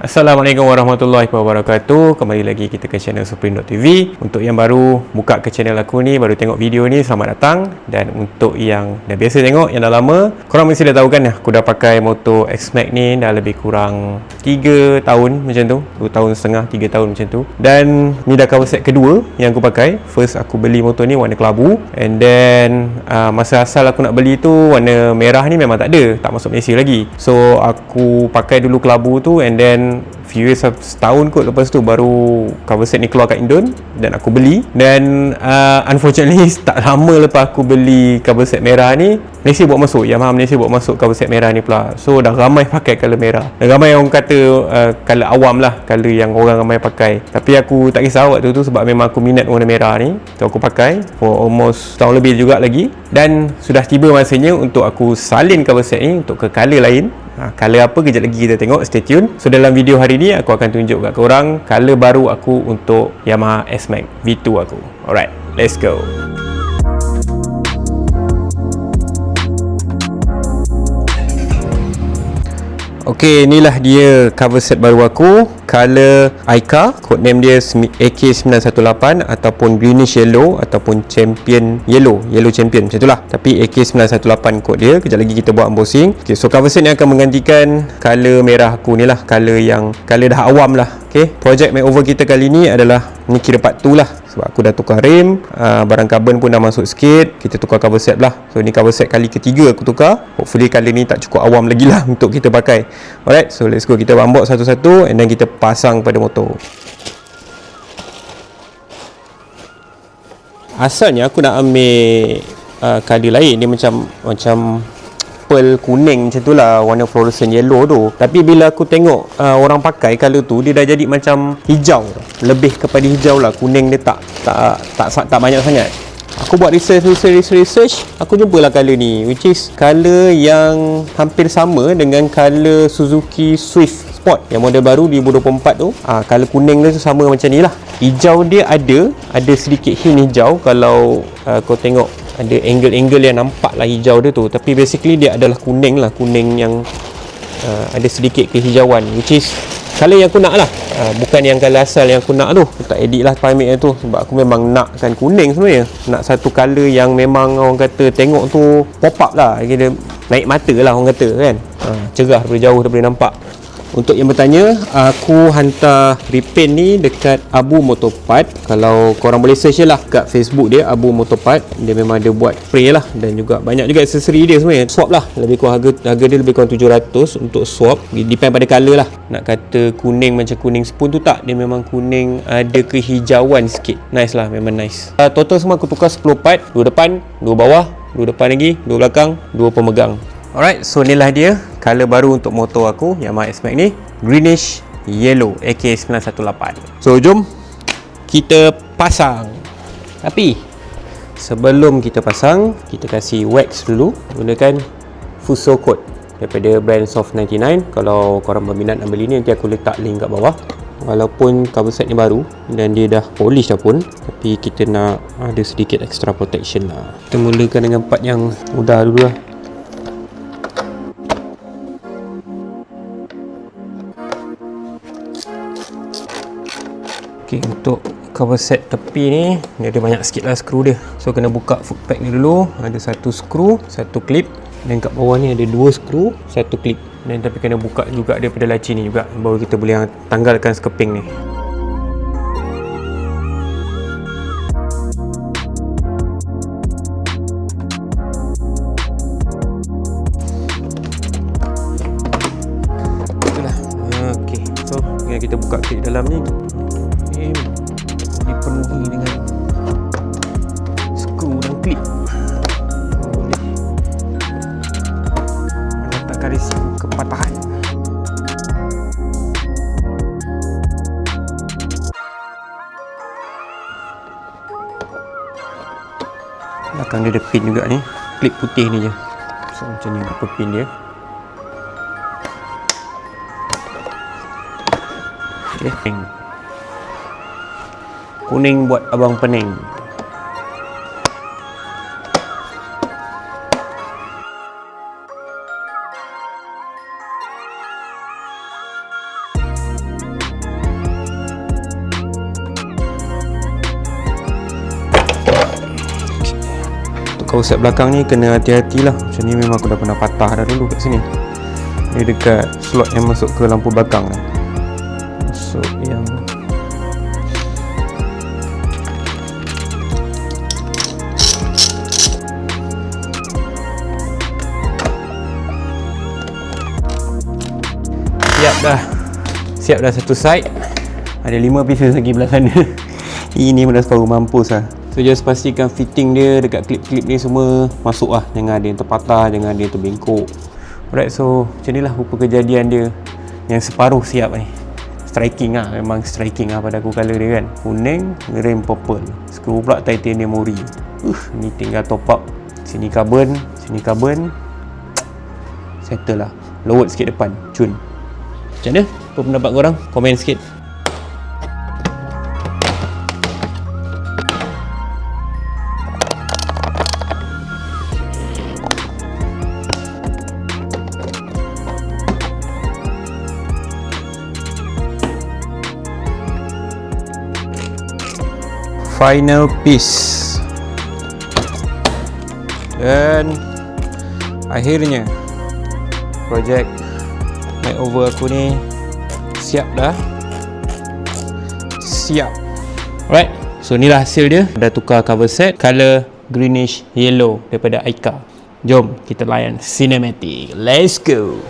Assalamualaikum warahmatullahi wabarakatuh. Kembali lagi kita ke channel Supreme.tv. Untuk yang baru buka ke channel aku ni, baru tengok video ni, selamat datang. Dan untuk yang dah biasa tengok, yang dah lama, korang mesti dah tahu kan, aku dah pakai motor X-Max ni dah lebih kurang 3 tahun macam tu, 2 tahun setengah, 3 tahun macam tu. Dan ni dah cover set kedua yang aku pakai. First aku beli motor ni warna kelabu, and then masa asal aku nak beli tu warna merah ni memang tak ada, tak masuk Malaysia lagi. So aku pakai dulu kelabu tu, and then few years, setahun kot lepas tu baru cover set ni keluar kat Indon dan aku beli. Dan unfortunately tak lama lepas aku beli cover set merah ni, Malaysia buat masuk, Yamaha Malaysia buat masuk cover set merah ni pula. So dah ramai pakai colour merah, dan ramai orang kata colour awam lah, colour yang orang ramai pakai. Tapi aku tak kisah waktu tu, sebab memang aku minat warna merah ni. So aku pakai for almost tahun lebih juga lagi. Dan sudah tiba masanya untuk aku salin cover set ni untuk ke colour lain. Colour apa kejap lagi kita tengok, stay tune. So dalam video hari ni aku akan tunjuk kat korang colour baru aku untuk Yamaha S-Max V2 aku. Alright, let's go. Okey, inilah dia cover set baru aku. Color Aika, code name dia AK918 ataupun greenish yellow ataupun champion yellow champion, macam itulah. Tapi AK918 code dia. Kejap lagi kita buat unboxing. Okey, so cover set ni akan menggantikan color merah aku ni lah, color dah awam lah. Okey, project makeover kita kali ni adalah, ni kira part 2 lah, sebab aku dah tukar rim, barang carbon pun dah masuk sikit, kita tukar cover set lah. So ni cover set kali ketiga aku tukar. Hopefully color ni tak cukup awam lagi lah untuk kita pakai. Alright, so let's go, kita unbox satu-satu and then kita pasang pada motor. Asalnya aku nak ambil color lain, dia macam pearl kuning macam tu lah, warna fluorescent yellow tu. Tapi bila aku tengok orang pakai color tu, dia dah jadi macam hijau, lebih kepada hijau lah, kuning dia tak banyak sangat. Aku buat research, aku jumpalah color ni, which is color yang hampir sama dengan color Suzuki Swift Sport yang model baru 2024 tu. Color kuning dia tu sama macam ni lah. Hijau dia ada sedikit hint hijau. Kalau kau tengok, ada angle-angle yang nampak lah hijau dia tu. Tapi basically dia adalah kuning lah, kuning yang ada sedikit kehijauan, which is colour yang aku nak lah, bukan yang colour asal yang aku nak tu. Aku tak edit lah Primex tu, sebab aku memang nakkan kuning sebenarnya. Nak satu colour yang memang orang kata tengok tu pop up lah, kira naik mata lah orang kata kan, cerah daripada jauh, daripada nampak. Untuk yang bertanya, aku hantar repaint ni dekat Abu Motopart. Kalau korang boleh search je lah kat Facebook dia, Abu Motopart. Dia memang ada buat spray lah, dan juga banyak juga aksesori dia sebenarnya. Swap lah, lebih kurang harga dia lebih kurang 700 untuk swap. Depend pada colour lah. Nak kata kuning macam kuning spoon tu tak, dia memang kuning ada kehijauan sikit. Nice lah, memang nice. Total semua aku tukar 10 part, 2 depan, 2 bawah, 2 depan lagi, 2 belakang, 2 pemegang. Alright, so inilah dia color baru untuk motor aku Yamaha S-Max ni, greenish yellow AK918. So jom kita pasang. Tapi sebelum kita pasang, kita kasih wax dulu gunakan Fuso Coat daripada brand Soft 99. Kalau korang berminat nak beli ni, nanti aku letak link kat bawah. Walaupun cover set ni baru dan dia dah polish dah pun, tapi kita nak ada sedikit extra protection lah. Kita mulakan dengan part yang mudah dulu lah. Okay, untuk cover set tepi ni, dia ada banyak sikit lah skru dia. So kena buka foot pack ni dulu. Ada satu skru, satu klip, dan kat bawah ni ada 2 skru, satu klip. Dan tapi kena buka juga daripada laci ni juga, baru kita boleh tanggalkan skeping ni. Itulah. Okay, so kita buka klip dalam ni, dipenuhi dengan skru dan klip. Boleh meletakkan risiko kepatahan. Belakang dia ada pin juga ni, klip putih ni je. So macam ni apa pin dia. Okay, kuning buat abang pening. kau set belakang ni kena hati-hatilah. Macam ni memang aku dah pernah patah dah dulu kat sini. Ni dekat slot yang masuk ke lampu belakang ni. Masuk yang siap dah satu side. Ada 5 pieces lagi belah sana. Ini dah separuh mampus lah. So just pastikan fitting dia dekat klip-klip ni semua masuk lah. Jangan ada yang terpatah, jangan ada yang terbengkok. Alright, so macam ni lah rupa kejadian dia. Yang separuh siap ni. Striking lah, memang striking lah pada aku colour dia kan. Kuning, rim purple. Skru pula titanium ori. Ni tinggal top up. Sini carbon. Settle lah. Lowered sikit depan, cun. Macam mana? Apa pendapat korang? Komen sikit. Final piece. Dan akhirnya projek makeover aku ni siap dah. Alright, so ni lah hasil dia. Dah tukar cover set color greenish yellow daripada Aika. Jom kita layan cinematic. Let's go.